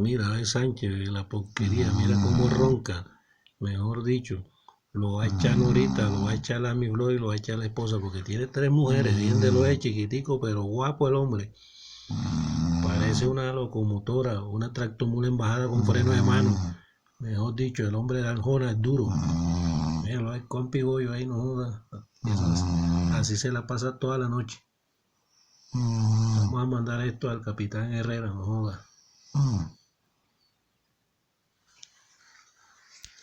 Mira, Sánchez, la porquería, mira cómo ronca. Mejor dicho, lo va a echar ahorita, lo va a echar a mi blog y lo va a echar a la esposa, porque tiene tres mujeres, bien de lo es chiquitico, pero guapo el hombre. Parece una locomotora, una tractomula embajada con freno de mano. Mejor dicho, el hombre de Arjona es duro. Míralo, el compi Goyo ahí no joda. Así se la pasa toda la noche. Vamos a mandar esto al capitán Herrera, no joda.